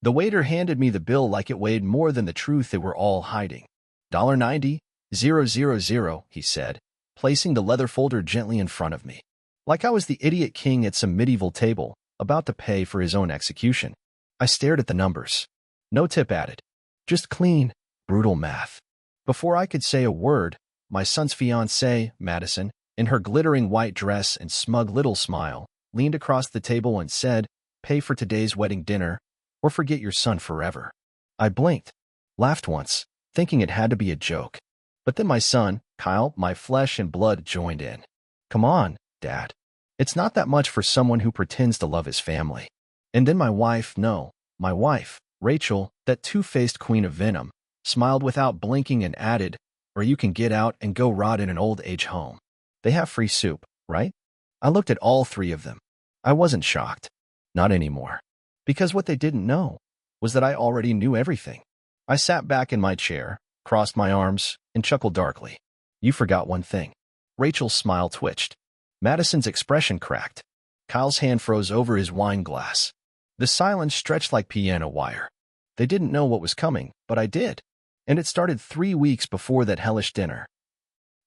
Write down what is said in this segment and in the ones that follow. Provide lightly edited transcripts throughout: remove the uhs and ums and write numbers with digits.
The waiter handed me the bill like it weighed more than the truth they were all hiding. $90,000, he said, placing the leather folder gently in front of me. Like I was the idiot king at some medieval table, about to pay for his own execution. I stared at the numbers. No tip added. Just clean, brutal math. Before I could say a word, my son's fiancée, Madison, in her glittering white dress and smug little smile, leaned across the table and said, "Pay for today's wedding dinner, or forget your son forever." I blinked, laughed once, thinking it had to be a joke. But then my son, Kyle, my flesh and blood, joined in. "Come on, Dad. It's not that much for someone who pretends to love his family." And then my wife, Rachel, that two-faced queen of venom, smiled without blinking and added, "Or you can get out and go rot in an old-age home. They have free soup, right?" I looked at all three of them. I wasn't shocked. Not anymore. Because what they didn't know was that I already knew everything. I sat back in my chair, crossed my arms, and chuckled darkly. "You forgot one thing." Rachel's smile twitched. Madison's expression cracked. Kyle's hand froze over his wine glass. The silence stretched like piano wire. They didn't know what was coming, but I did. And it started 3 weeks before that hellish dinner.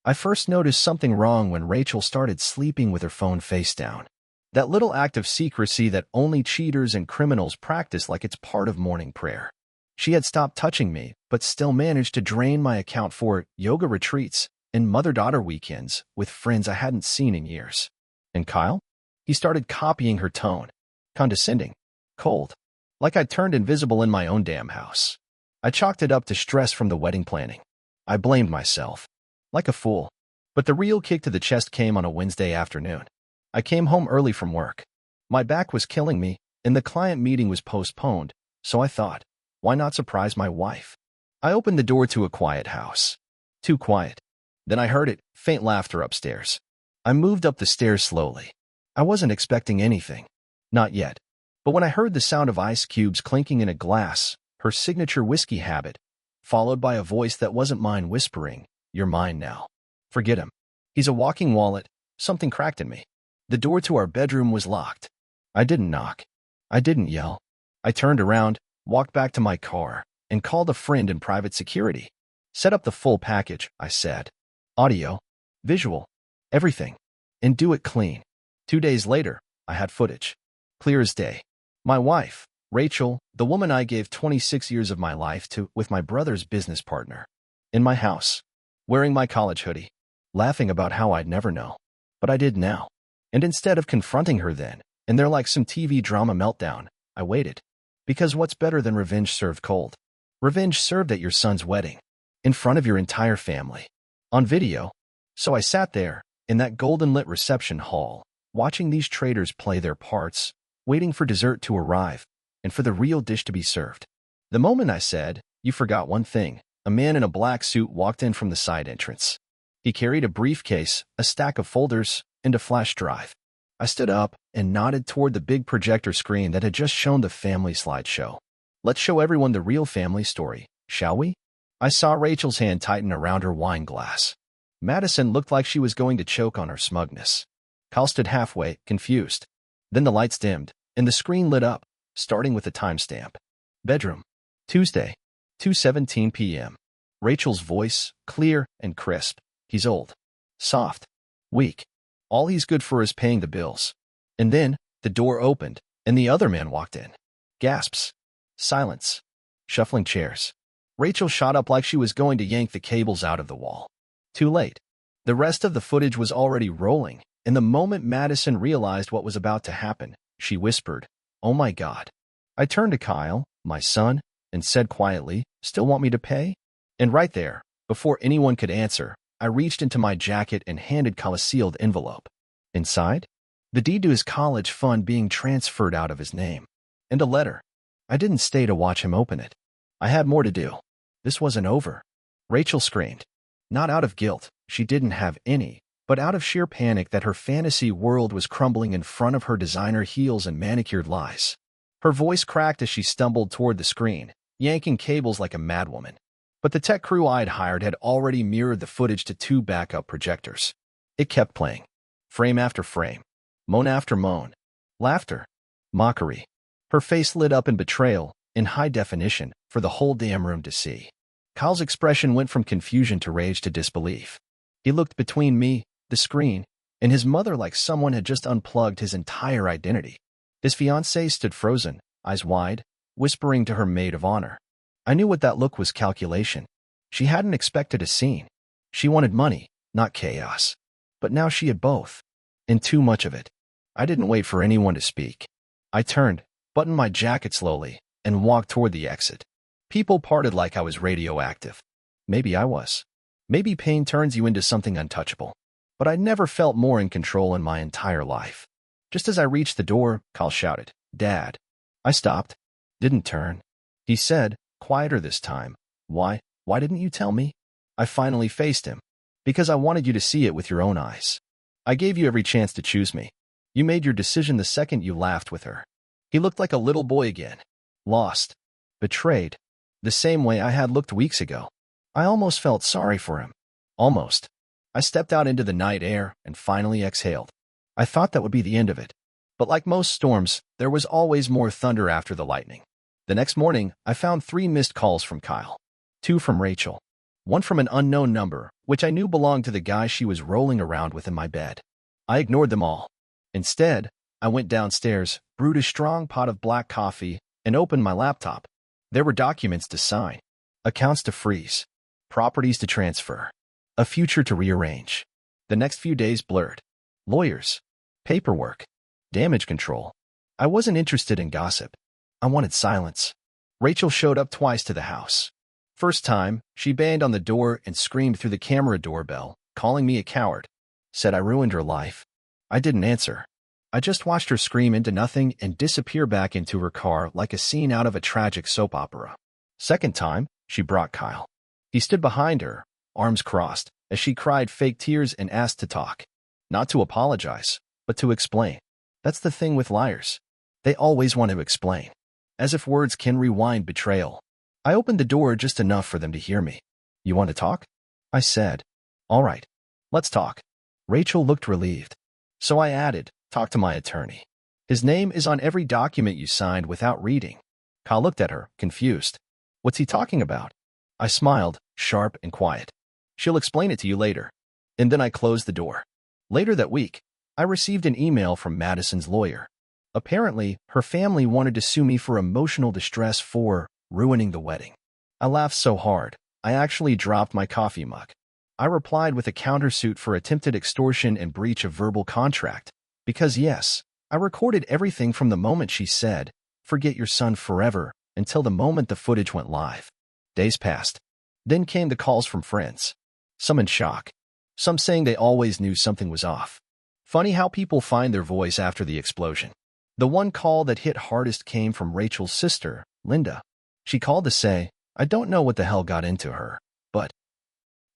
I first noticed something wrong when Rachel started sleeping with her phone face down. That little act of secrecy that only cheaters and criminals practice like it's part of morning prayer. She had stopped touching me, but still managed to drain my account for yoga retreats and mother-daughter weekends with friends I hadn't seen in years. And Kyle? He started copying her tone. Condescending. Cold. Like I'd turned invisible in my own damn house. I chalked it up to stress from the wedding planning. I blamed myself. Like a fool. But the real kick to the chest came on a Wednesday afternoon. I came home early from work. My back was killing me, and the client meeting was postponed, so I thought, why not surprise my wife? I opened the door to a quiet house. Too quiet. Then I heard it, faint laughter upstairs. I moved up the stairs slowly. I wasn't expecting anything. Not yet. But when I heard the sound of ice cubes clinking in a glass, her signature whiskey habit, followed by a voice that wasn't mine whispering, "You're mine now. Forget him. He's a walking wallet," something cracked in me. The door to our bedroom was locked. I didn't knock. I didn't yell. I turned around, walked back to my car, and called a friend in private security. "Set up the full package," I said. "Audio, visual, everything. And do it clean." 2 days later, I had footage. Clear as day. My wife, Rachel, the woman I gave 26 years of my life to, with my brother's business partner. In my house, wearing my college hoodie, laughing about how I'd never know. But I did now. And instead of confronting her then, and there like some TV drama meltdown, I waited. Because what's better than revenge served cold? Revenge served at your son's wedding. In front of your entire family. On video. So I sat there, in that golden-lit reception hall, watching these traitors play their parts, waiting for dessert to arrive, and for the real dish to be served. The moment I said, "You forgot one thing," a man in a black suit walked in from the side entrance. He carried a briefcase, a stack of folders, and a flash drive. I stood up and nodded toward the big projector screen that had just shown the family slideshow. "Let's show everyone the real family story, shall we?" I saw Rachel's hand tighten around her wine glass. Madison looked like she was going to choke on her smugness. Kyle stood halfway, confused. Then the lights dimmed, and the screen lit up, starting with a timestamp. Bedroom. Tuesday, 2:17 p.m. Rachel's voice, clear and crisp. "He's old. Soft. Weak. All he's good for is paying the bills." And then, the door opened, and the other man walked in. Gasps. Silence. Shuffling chairs. Rachel shot up like she was going to yank the cables out of the wall. Too late. The rest of the footage was already rolling, and the moment Madison realized what was about to happen, she whispered, "Oh my God." I turned to Kyle, my son, and said quietly, "Still want me to pay?" And right there, before anyone could answer, I reached into my jacket and handed Kyle a sealed envelope. Inside, the deed to his college fund being transferred out of his name. And a letter. I didn't stay to watch him open it. I had more to do. This wasn't over. Rachel screamed. Not out of guilt, she didn't have any, but out of sheer panic that her fantasy world was crumbling in front of her designer heels and manicured lies. Her voice cracked as she stumbled toward the screen, yanking cables like a madwoman. But the tech crew I'd hired had already mirrored the footage to 2 backup projectors. It kept playing. Frame after frame. Moan after moan. Laughter. Mockery. Her face lit up in betrayal, in high definition, for the whole damn room to see. Kyle's expression went from confusion to rage to disbelief. He looked between me, the screen, and his mother like someone had just unplugged his entire identity. His fiancée stood frozen, eyes wide, whispering to her maid of honor. I knew what that look was: calculation. She hadn't expected a scene. She wanted money, not chaos. But now she had both. And too much of it. I didn't wait for anyone to speak. I turned, buttoned my jacket slowly, and walked toward the exit. People parted like I was radioactive. Maybe I was. Maybe pain turns you into something untouchable. But I'd never felt more in control in my entire life. Just as I reached the door, Kyle shouted, "Dad." I stopped. Didn't turn. He said, quieter this time, Why didn't you tell me?" I finally faced him. "Because I wanted you to see it with your own eyes. I gave you every chance to choose me. You made your decision the second you laughed with her." He looked like a little boy again. Lost. Betrayed. The same way I had looked weeks ago. I almost felt sorry for him. Almost. I stepped out into the night air and finally exhaled. I thought that would be the end of it. But like most storms, there was always more thunder after the lightning. The next morning, I found 3 missed calls from Kyle. 2 from Rachel. 1 from an unknown number, which I knew belonged to the guy she was rolling around with in my bed. I ignored them all. Instead, I went downstairs, brewed a strong pot of black coffee, and opened my laptop. There were documents to sign, accounts to freeze, properties to transfer, a future to rearrange. The next few days blurred. Lawyers, paperwork, damage control. I wasn't interested in gossip. I wanted silence. Rachel showed up twice to the house. First time, she banged on the door and screamed through the camera doorbell, calling me a coward. Said I ruined her life. I didn't answer. I just watched her scream into nothing and disappear back into her car like a scene out of a tragic soap opera. Second time, she brought Kyle. He stood behind her, arms crossed, as she cried fake tears and asked to talk. Not to apologize, but to explain. That's the thing with liars. They always want to explain. As if words can rewind betrayal. I opened the door just enough for them to hear me. "You want to talk?" I said. "All right. Let's talk." Rachel looked relieved. So I added, "Talk to my attorney. His name is on every document you signed without reading." Kyle looked at her, confused. "What's he talking about?" I smiled, sharp and quiet. "She'll explain it to you later." And then I closed the door. Later that week, I received an email from Madison's lawyer. Apparently, her family wanted to sue me for emotional distress for ruining the wedding. I laughed so hard, I actually dropped my coffee mug. I replied with a countersuit for attempted extortion and breach of verbal contract. Because yes, I recorded everything from the moment she said, "Forget your son forever," until the moment the footage went live. Days passed. Then came the calls from friends. Some in shock. Some saying they always knew something was off. Funny how people find their voice after the explosion. The one call that hit hardest came from Rachel's sister, Linda. She called to say, "I don't know what the hell got into her, but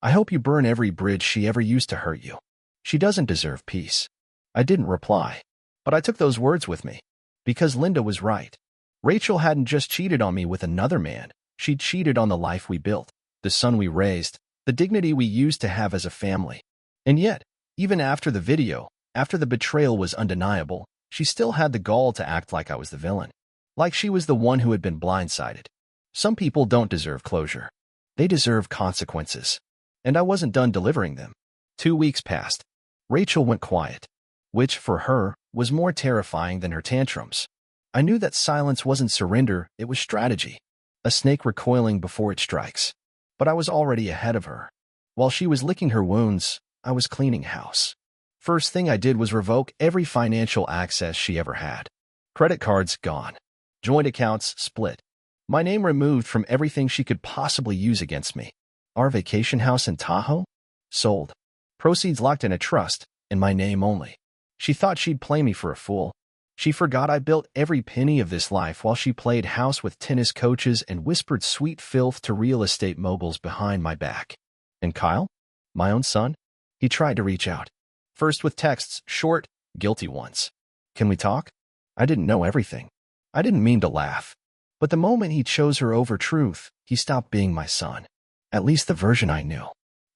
I hope you burn every bridge she ever used to hurt you. She doesn't deserve peace." I didn't reply, but I took those words with me. Because Linda was right. Rachel hadn't just cheated on me with another man. She'd cheated on the life we built, the son we raised, the dignity we used to have as a family. And yet, even after the video, after the betrayal was undeniable, she still had the gall to act like I was the villain. Like she was the one who had been blindsided. Some people don't deserve closure. They deserve consequences. And I wasn't done delivering them. 2 weeks passed. Rachel went quiet, which, for her, was more terrifying than her tantrums. I knew that silence wasn't surrender, it was strategy. A snake recoiling before it strikes. But I was already ahead of her. While she was licking her wounds, I was cleaning house. First thing I did was revoke every financial access she ever had. Credit cards gone. Joint accounts split. My name removed from everything she could possibly use against me. Our vacation house in Tahoe? Sold. Proceeds locked in a trust, in my name only. She thought she'd play me for a fool. She forgot I built every penny of this life while she played house with tennis coaches and whispered sweet filth to real estate moguls behind my back. And Kyle? My own son? He tried to reach out. First with texts, short, guilty ones. "Can we talk?" I didn't know everything. I didn't mean to laugh. But the moment he chose her over truth, he stopped being my son. At least the version I knew.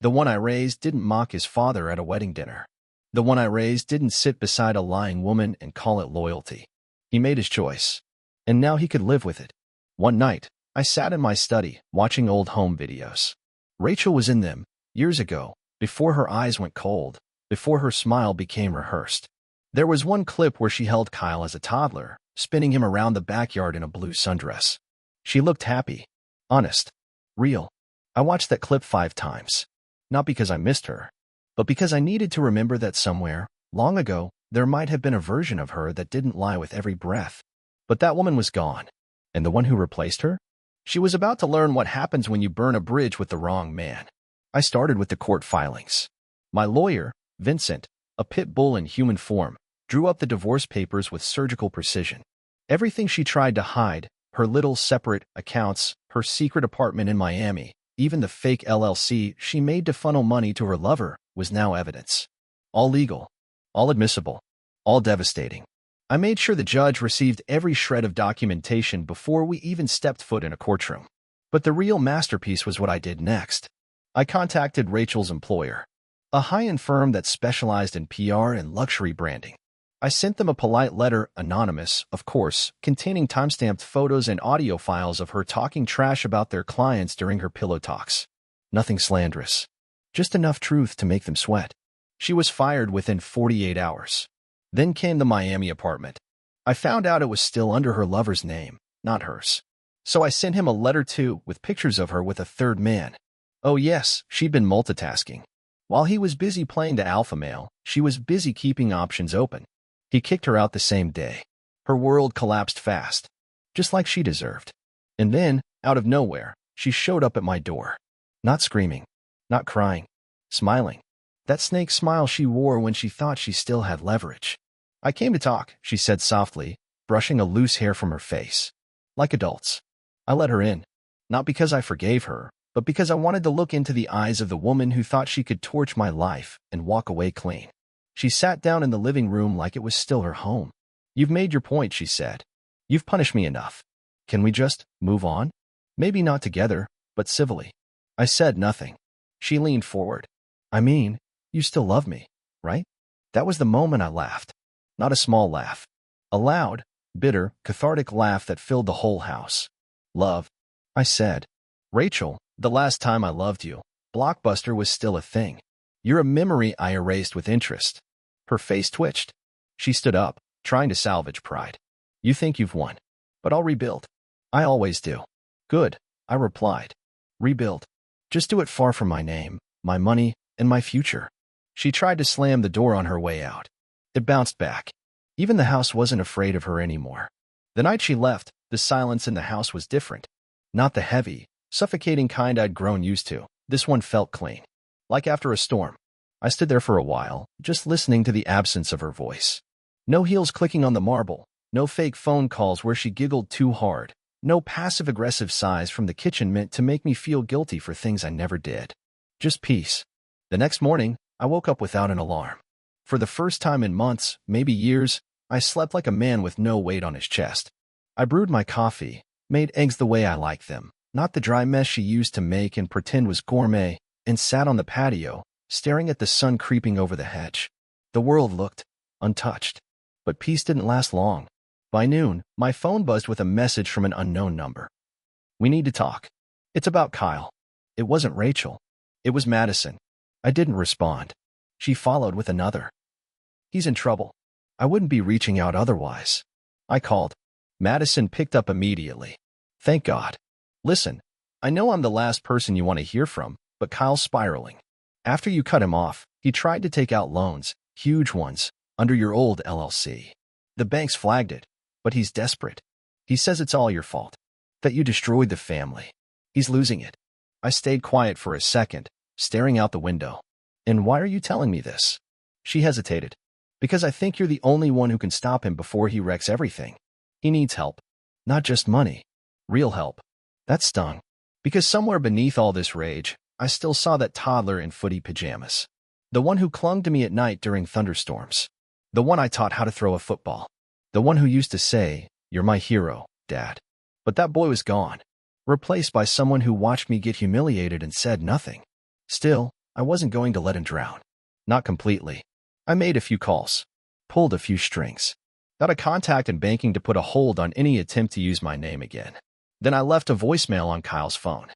The one I raised didn't mock his father at a wedding dinner. The one I raised didn't sit beside a lying woman and call it loyalty. He made his choice. And now he could live with it. One night, I sat in my study, watching old home videos. Rachel was in them, years ago, before her eyes went cold, before her smile became rehearsed. There was one clip where she held Kyle as a toddler, spinning him around the backyard in a blue sundress. She looked happy, honest, real. I watched that clip 5 times. Not because I missed her, but because I needed to remember that somewhere, long ago, there might have been a version of her that didn't lie with every breath. But that woman was gone. And the one who replaced her? She was about to learn what happens when you burn a bridge with the wrong man. I started with the court filings. My lawyer, Vincent, a pit bull in human form, drew up the divorce papers with surgical precision. Everything she tried to hide, her little separate accounts, her secret apartment in Miami, even the fake LLC she made to funnel money to her lover, was now evidence. All legal, all admissible, all devastating. I made sure the judge received every shred of documentation before we even stepped foot in a courtroom. But the real masterpiece was what I did next. I contacted Rachel's employer, a high-end firm that specialized in PR and luxury branding. I sent them a polite letter, anonymous, of course, containing timestamped photos and audio files of her talking trash about their clients during her pillow talks. Nothing slanderous. Just enough truth to make them sweat. She was fired within 48 hours. Then came the Miami apartment. I found out it was still under her lover's name, not hers. So I sent him a letter too, with pictures of her with a third man. Oh yes, she'd been multitasking. While he was busy playing the alpha male, she was busy keeping options open. He kicked her out the same day. Her world collapsed fast, just like she deserved. And then, out of nowhere, she showed up at my door. Not screaming, not crying, smiling. That snake smile she wore when she thought she still had leverage. I came to talk, she said softly, brushing a loose hair from her face. Like adults. I let her in. Not because I forgave her, but because I wanted to look into the eyes of the woman who thought she could torch my life and walk away clean. She sat down in the living room like it was still her home. You've made your point, she said. You've punished me enough. Can we just move on? Maybe not together, but civilly. I said nothing. She leaned forward. I mean, you still love me, right? That was the moment I laughed. Not a small laugh. A loud, bitter, cathartic laugh that filled the whole house. Love, I said. Rachel, the last time I loved you, Blockbuster was still a thing. You're a memory I erased with interest. Her face twitched. She stood up, trying to salvage pride. You think you've won, but I'll rebuild. I always do. Good, I replied. Rebuild. Just do it far from my name, my money, and my future. She tried to slam the door on her way out. It bounced back. Even the house wasn't afraid of her anymore. The night she left, the silence in the house was different. Not the heavy, suffocating kind I'd grown used to. This one felt clean. Like after a storm. I stood there for a while, just listening to the absence of her voice. No heels clicking on the marble, no fake phone calls where she giggled too hard, no passive-aggressive sighs from the kitchen meant to make me feel guilty for things I never did. Just peace. The next morning, I woke up without an alarm. For the first time in months, maybe years, I slept like a man with no weight on his chest. I brewed my coffee, made eggs the way I like them, not the dry mess she used to make and pretend was gourmet, and sat on the patio, staring at the sun creeping over the hedge. The world looked untouched. But peace didn't last long. By noon, my phone buzzed with a message from an unknown number. We need to talk. It's about Kyle. It wasn't Rachel. It was Madison. I didn't respond. She followed with another. He's in trouble. I wouldn't be reaching out otherwise. I called. Madison picked up immediately. Thank God. Listen, I know I'm the last person you want to hear from, but Kyle's spiraling. After you cut him off, he tried to take out loans, huge ones, under your old LLC. The banks flagged it, but he's desperate. He says it's all your fault, that you destroyed the family. He's losing it. I stayed quiet for a second, staring out the window. And why are you telling me this? She hesitated. Because I think you're the only one who can stop him before he wrecks everything. He needs help. Not just money. Real help. That stung. Because somewhere beneath all this rage, I still saw that toddler in footy pajamas. The one who clung to me at night during thunderstorms. The one I taught how to throw a football. The one who used to say, "You're my hero, Dad." But that boy was gone. Replaced by someone who watched me get humiliated and said nothing. Still, I wasn't going to let him drown. Not completely. I made a few calls. Pulled a few strings. Got a contact in banking to put a hold on any attempt to use my name again. Then I left a voicemail on Kyle's phone.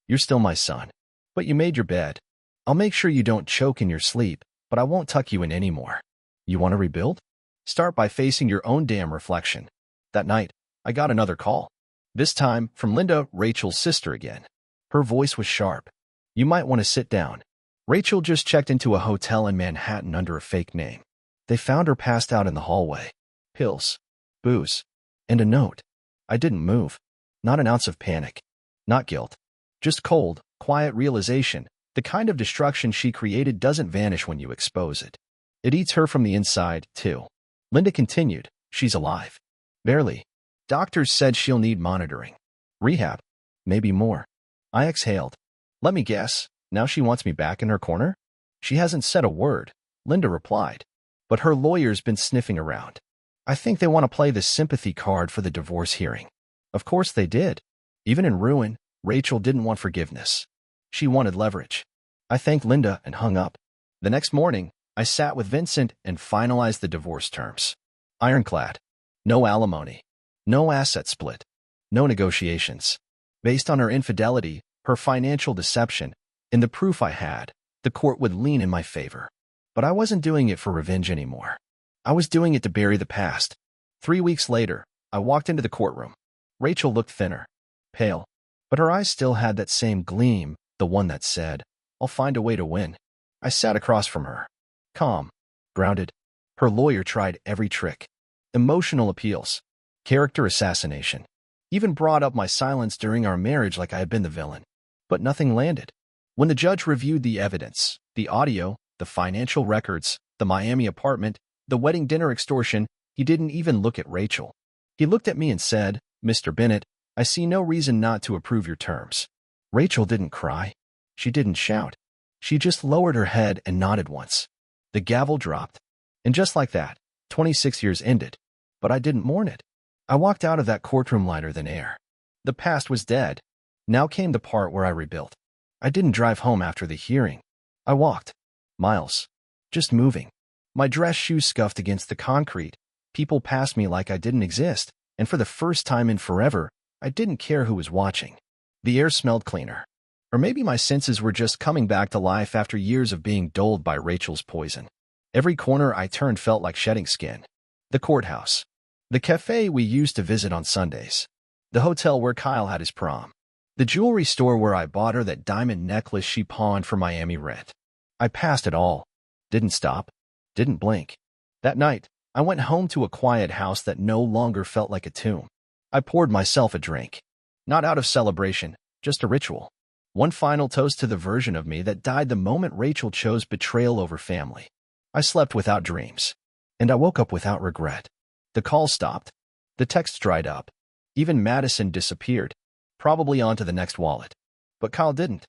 You're still my son, but you made your bed. I'll make sure you don't choke in your sleep, but I won't tuck you in anymore. You want to rebuild? Start by facing your own damn reflection. That night, I got another call. This time from Linda, Rachel's sister again. Her voice was sharp. You might want to sit down. Rachel just checked into a hotel in Manhattan under a fake name. They found her passed out in the hallway. Pills, booze, and a note. I didn't move. Not an ounce of panic. Not guilt. Just cold, quiet realization. The kind of destruction she created doesn't vanish when you expose it. It eats her from the inside, too. Linda continued. She's alive. Barely. Doctors said she'll need monitoring. Rehab. Maybe more. I exhaled. Let me guess. Now she wants me back in her corner? She hasn't said a word, Linda replied. But her lawyer's been sniffing around. I think they want to play the sympathy card for the divorce hearing. Of course they did. Even in ruin, Rachel didn't want forgiveness. She wanted leverage. I thanked Linda and hung up. The next morning, I sat with Vincent and finalized the divorce terms. Ironclad. No alimony. No asset split. No negotiations. Based on her infidelity, her financial deception, and the proof I had, the court would lean in my favor. But I wasn't doing it for revenge anymore. I was doing it to bury the past. 3 weeks later, I walked into the courtroom. Rachel looked thinner, pale, but her eyes still had that same gleam, the one that said, I'll find a way to win. I sat across from her, calm, grounded. Her lawyer tried every trick. Emotional appeals, character assassination, even brought up my silence during our marriage like I had been the villain. But nothing landed. When the judge reviewed the evidence, the audio, the financial records, the Miami apartment, the wedding dinner extortion, he didn't even look at Rachel. He looked at me and said, Mr. Bennett, I see no reason not to approve your terms. Rachel didn't cry. She didn't shout. She just lowered her head and nodded once. The gavel dropped. And just like that, 26 years ended. But I didn't mourn it. I walked out of that courtroom lighter than air. The past was dead. Now came the part where I rebuilt. I didn't drive home after the hearing. I walked. Miles. Just moving. My dress shoes scuffed against the concrete. People passed me like I didn't exist, and for the first time in forever, I didn't care who was watching. The air smelled cleaner. Or maybe my senses were just coming back to life after years of being dulled by Rachel's poison. Every corner I turned felt like shedding skin. The courthouse. The cafe we used to visit on Sundays. The hotel where Kyle had his prom. The jewelry store where I bought her that diamond necklace she pawned for Miami rent. I passed it all. Didn't stop. Didn't blink. That night, I went home to a quiet house that no longer felt like a tomb. I poured myself a drink. Not out of celebration, just a ritual. One final toast to the version of me that died the moment Rachel chose betrayal over family. I slept without dreams. And I woke up without regret. The call stopped. The texts dried up. Even Madison disappeared, probably onto the next wallet. But Kyle didn't.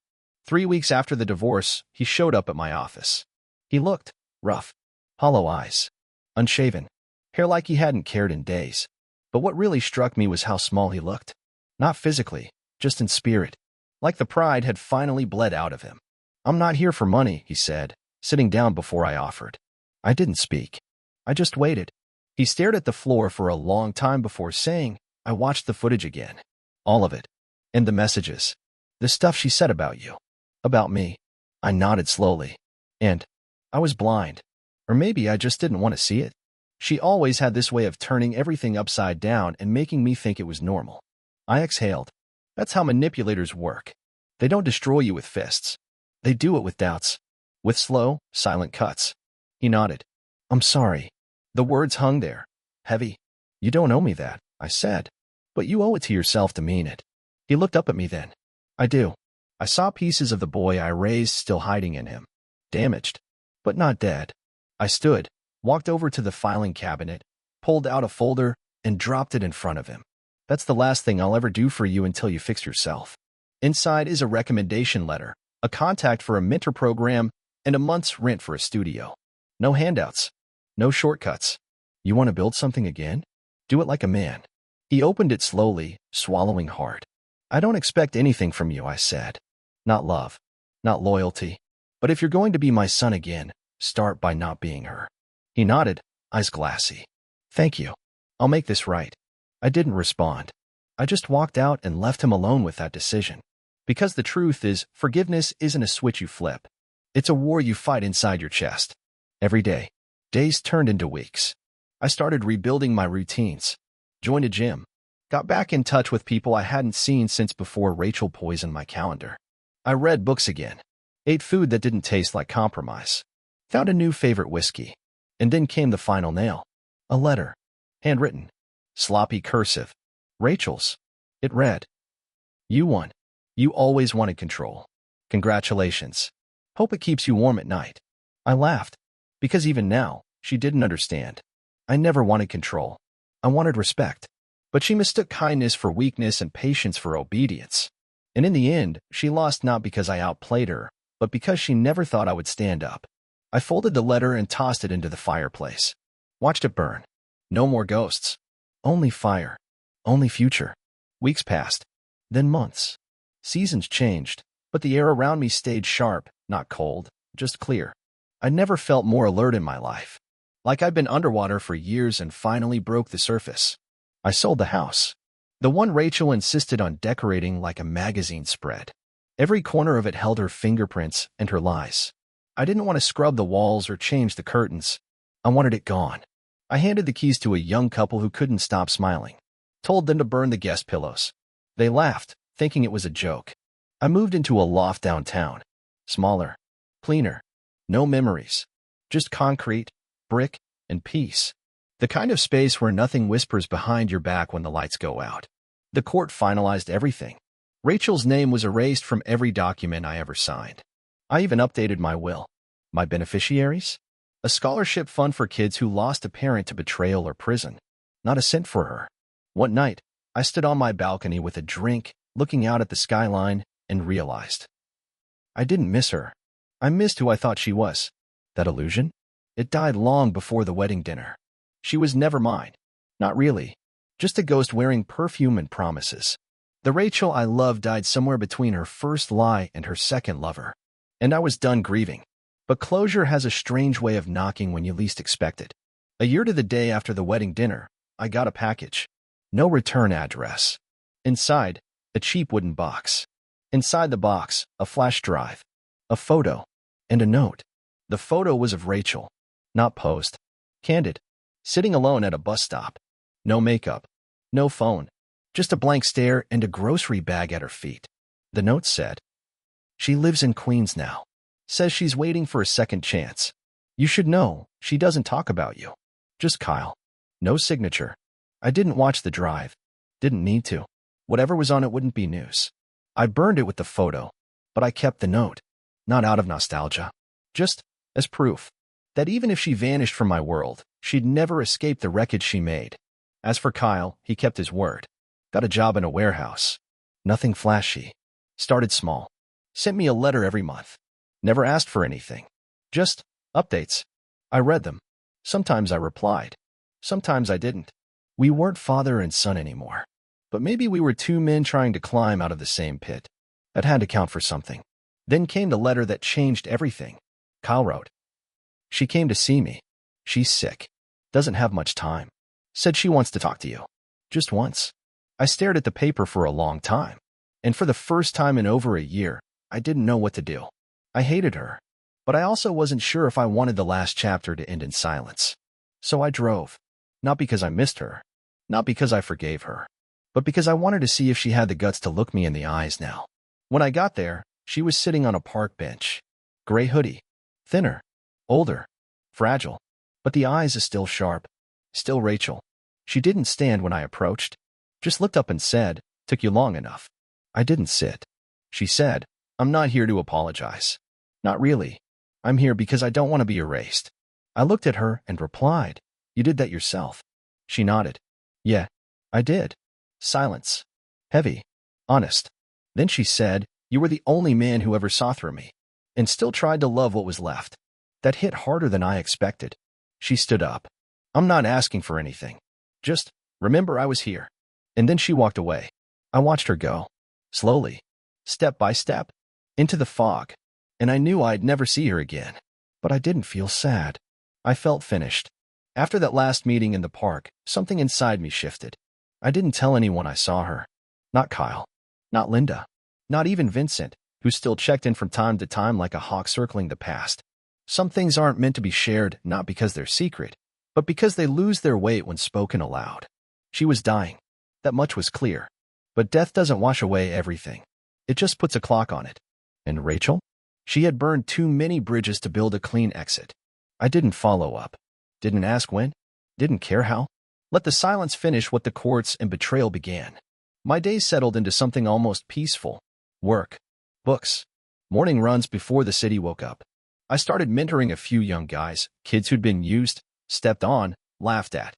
3 weeks after the divorce, he showed up at my office. He looked rough, hollow eyes, unshaven, hair like he hadn't cared in days. But what really struck me was how small he looked. Not physically, just in spirit. Like the pride had finally bled out of him. I'm not here for money, he said, sitting down before I offered. I didn't speak. I just waited. He stared at the floor for a long time before saying, I watched the footage again. All of it. And the messages. The stuff she said about you. About me. I nodded slowly. And I was blind. Or maybe I just didn't want to see it. She always had this way of turning everything upside down and making me think it was normal. I exhaled. That's how manipulators work. They don't destroy you with fists. They do it with doubts. With slow, silent cuts. He nodded. I'm sorry. The words hung there. Heavy. You don't owe me that, I said. But you owe it to yourself to mean it. He looked up at me then. I do. I saw pieces of the boy I raised still hiding in him. Damaged. But not dead. I stood, walked over to the filing cabinet, pulled out a folder, and dropped it in front of him. That's the last thing I'll ever do for you until you fix yourself. Inside is a recommendation letter, a contact for a mentor program, and a month's rent for a studio. No handouts. No shortcuts. You want to build something again? Do it like a man. He opened it slowly, swallowing hard. I don't expect anything from you, I said. Not love. Not loyalty. But if you're going to be my son again, start by not being her. He nodded, eyes glassy. Thank you. I'll make this right. I didn't respond. I just walked out and left him alone with that decision. Because the truth is, forgiveness isn't a switch you flip. It's a war you fight inside your chest. Every day. Days turned into weeks. I started rebuilding my routines. Joined a gym. Got back in touch with people I hadn't seen since before Rachel poisoned my calendar. I read books again. Ate food that didn't taste like compromise. Found a new favorite whiskey. And then came the final nail. A letter. Handwritten. Sloppy cursive. Rachel's. It read, "You won. You always wanted control. Congratulations. Hope it keeps you warm at night." I laughed. Because even now, she didn't understand. I never wanted control. I wanted respect. But she mistook kindness for weakness and patience for obedience. And in the end, she lost not because I outplayed her, but because she never thought I would stand up. I folded the letter and tossed it into the fireplace. Watched it burn. No more ghosts. Only fire. Only future. Weeks passed. Then months. Seasons changed, but the air around me stayed sharp, not cold, just clear. I never felt more alert in my life. Like I'd been underwater for years and finally broke the surface. I sold the house. The one Rachel insisted on decorating like a magazine spread. Every corner of it held her fingerprints and her lies. I didn't want to scrub the walls or change the curtains. I wanted it gone. I handed the keys to a young couple who couldn't stop smiling. Told them to burn the guest pillows. They laughed, thinking it was a joke. I moved into a loft downtown. Smaller. Cleaner. No memories. Just concrete, brick, and peace. The kind of space where nothing whispers behind your back when the lights go out. The court finalized everything. Rachel's name was erased from every document I ever signed. I even updated my will. My beneficiaries? A scholarship fund for kids who lost a parent to betrayal or prison. Not a cent for her. One night, I stood on my balcony with a drink, looking out at the skyline, and realized. I didn't miss her. I missed who I thought she was. That illusion? It died long before the wedding dinner. She was never mine. Not really. Just a ghost wearing perfume and promises. The Rachel I loved died somewhere between her first lie and her second lover. And I was done grieving. But closure has a strange way of knocking when you least expect it. A year to the day after the wedding dinner, I got a package. No return address. Inside, a cheap wooden box. Inside the box, a flash drive, a photo, and a note. The photo was of Rachel, not posed, candid, sitting alone at a bus stop. No makeup, no phone, just a blank stare and a grocery bag at her feet. The note said, "She lives in Queens now. Says she's waiting for a second chance. You should know, she doesn't talk about you. Just Kyle." No signature. I didn't watch the drive. Didn't need to. Whatever was on it wouldn't be news. I burned it with the photo, but I kept the note. Not out of nostalgia. Just as proof that even if she vanished from my world, she'd never escape the wreckage she made. As for Kyle, he kept his word. Got a job in a warehouse. Nothing flashy. Started small. Sent me a letter every month. Never asked for anything. Just updates. I read them. Sometimes I replied. Sometimes I didn't. We weren't father and son anymore. But maybe we were two men trying to climb out of the same pit. That had to count for something. Then came the letter that changed everything. Kyle wrote, "She came to see me. She's sick. Doesn't have much time. Said she wants to talk to you. Just once." I stared at the paper for a long time. And for the first time in over a year, I didn't know what to do. I hated her. But I also wasn't sure if I wanted the last chapter to end in silence. So I drove. Not because I missed her. Not because I forgave her. But because I wanted to see if she had the guts to look me in the eyes now. When I got there, she was sitting on a park bench. Gray hoodie. Thinner. Older. Fragile. But the eyes are still sharp. Still Rachel. She didn't stand when I approached. Just looked up and said, "Took you long enough." I didn't sit. She said, "I'm not here to apologize. Not really. I'm here because I don't want to be erased." I looked at her and replied, "You did that yourself." She nodded. "Yeah, I did." Silence. Heavy. Honest. Then she said, "You were the only man who ever saw through me, and still tried to love what was left." That hit harder than I expected. She stood up. "I'm not asking for anything. Just, remember I was here." And then she walked away. I watched her go. Slowly. Step by step. Into the fog. And I knew I'd never see her again. But I didn't feel sad. I felt finished. After that last meeting in the park, something inside me shifted. I didn't tell anyone I saw her. Not Kyle. Not Linda. Not even Vincent, who still checked in from time to time like a hawk circling the past. Some things aren't meant to be shared, not because they're secret, but because they lose their weight when spoken aloud. She was dying. That much was clear. But death doesn't wash away everything. It just puts a clock on it. And Rachel? She had burned too many bridges to build a clean exit. I didn't follow up. Didn't ask when. Didn't care how. Let the silence finish what the courts and betrayal began. My days settled into something almost peaceful. Work. Books. Morning runs before the city woke up. I started mentoring a few young guys, kids who'd been used, stepped on, laughed at.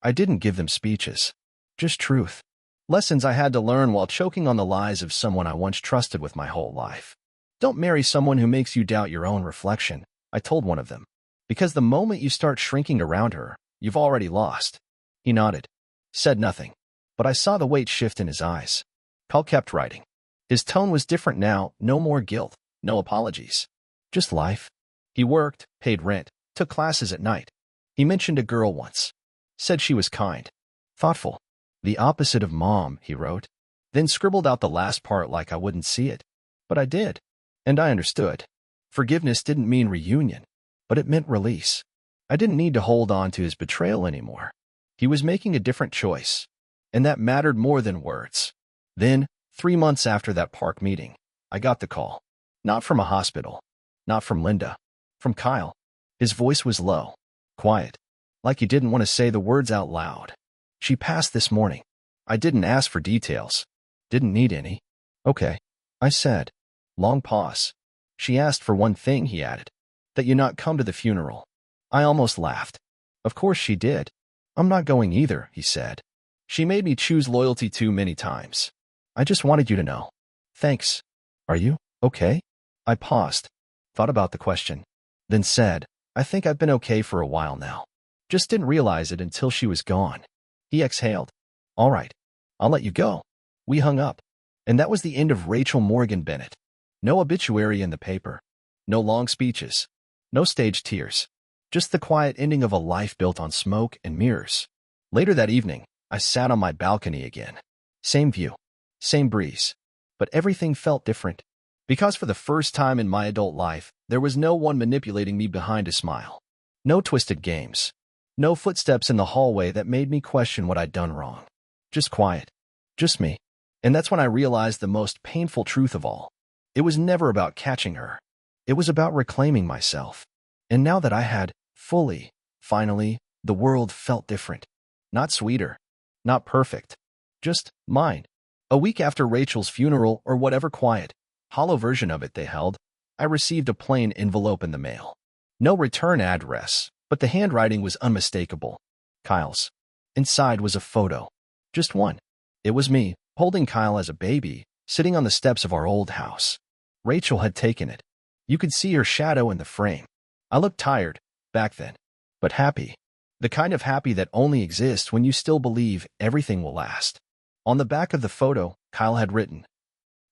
I didn't give them speeches. Just truth. Lessons I had to learn while choking on the lies of someone I once trusted with my whole life. Don't marry someone who makes you doubt your own reflection, I told one of them. Because the moment you start shrinking around her, you've already lost. He nodded. Said nothing. But I saw the weight shift in his eyes. Kyle kept writing. His tone was different now, no more guilt, no apologies. Just life. He worked, paid rent, took classes at night. He mentioned a girl once. Said she was kind. Thoughtful. The opposite of mom, he wrote. Then scribbled out the last part like I wouldn't see it. But I did. And I understood. Forgiveness didn't mean reunion, but it meant release. I didn't need to hold on to his betrayal anymore. He was making a different choice. And that mattered more than words. Then, 3 months after that park meeting, I got the call. Not from a hospital. Not from Linda. From Kyle. His voice was low. Quiet. Like he didn't want to say the words out loud. She passed this morning. I didn't ask for details. Didn't need any. Okay. I said. Long pause. She asked for one thing, he added. That you not come to the funeral. I almost laughed. Of course she did. I'm not going either, he said. She made me choose loyalty too many times. I just wanted you to know. Thanks. Are you okay? I paused. Thought about the question. Then said, I think I've been okay for a while now. Just didn't realize it until she was gone. He exhaled. All right. I'll let you go. We hung up. And that was the end of Rachel Morgan Bennett. No obituary in the paper. No long speeches. No staged tears. Just the quiet ending of a life built on smoke and mirrors. Later that evening, I sat on my balcony again. Same view. Same breeze. But everything felt different. Because for the first time in my adult life, there was no one manipulating me behind a smile. No twisted games. No footsteps in the hallway that made me question what I'd done wrong. Just quiet. Just me. And that's when I realized the most painful truth of all. It was never about catching her. It was about reclaiming myself. And now that I had, finally, the world felt different. Not sweeter. Not perfect. Just mine. A week after Rachel's funeral, or whatever quiet, hollow version of it they held, I received a plain envelope in the mail. No return address, but the handwriting was unmistakable. Kyle's. Inside was a photo. Just one. It was me, holding Kyle as a baby, sitting on the steps of our old house. Rachel had taken it. You could see her shadow in the frame. I looked tired, back then, but happy. The kind of happy that only exists when you still believe everything will last. On the back of the photo, Kyle had written,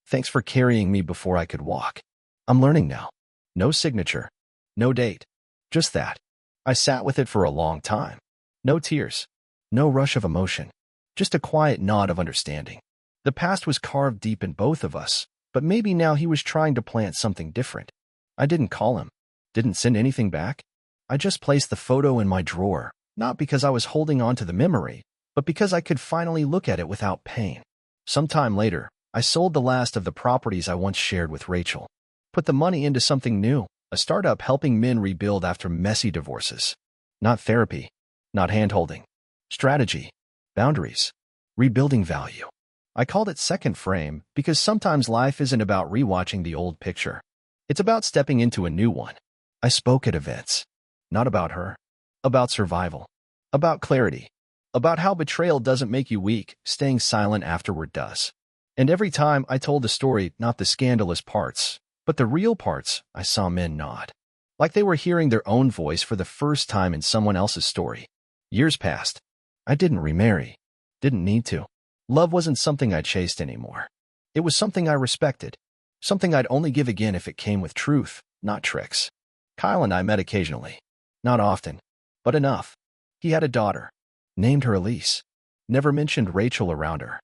Thanks for carrying me before I could walk. I'm learning now. No signature. No date. Just that. I sat with it for a long time. No tears. No rush of emotion. Just a quiet nod of understanding. The past was carved deep in both of us, but maybe now he was trying to plant something different. I didn't call him. Didn't send anything back. I just placed the photo in my drawer, not because I was holding on to the memory, but because I could finally look at it without pain. Sometime later, I sold the last of the properties I once shared with Rachel. Put the money into something new, a startup helping men rebuild after messy divorces. Not therapy. Not hand-holding. Strategy. Boundaries. Rebuilding value. I called it Second Frame because sometimes life isn't about rewatching the old picture. It's about stepping into a new one. I spoke at events. Not about her. About survival. About clarity. About how betrayal doesn't make you weak, staying silent afterward does. And every time I told the story, not the scandalous parts, but the real parts, I saw men nod. Like they were hearing their own voice for the first time in someone else's story. Years passed. I didn't remarry. Didn't need to. Love wasn't something I chased anymore. It was something I respected. Something I'd only give again if it came with truth, not tricks. Kyle and I met occasionally. Not often, but enough. He had a daughter. Named her Elise. Never mentioned Rachel around her.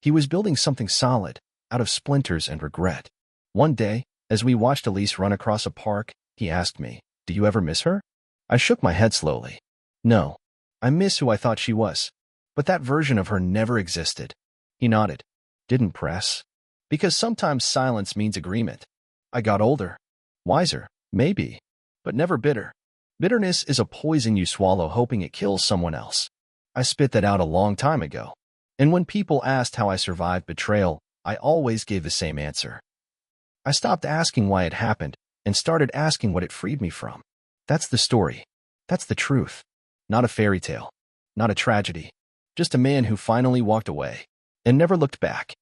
He was building something solid, out of splinters and regret. One day, as we watched Elise run across a park, he asked me, "Do you ever miss her?" I shook my head slowly. "No. I miss who I thought she was. But that version of her never existed." He nodded. Didn't press. Because sometimes silence means agreement. I got older. Wiser, maybe. But never bitter. Bitterness is a poison you swallow hoping it kills someone else. I spit that out a long time ago. And when people asked how I survived betrayal, I always gave the same answer. I stopped asking why it happened and started asking what it freed me from. That's the story. That's the truth. Not a fairy tale. Not a tragedy. Just a man who finally walked away and never looked back.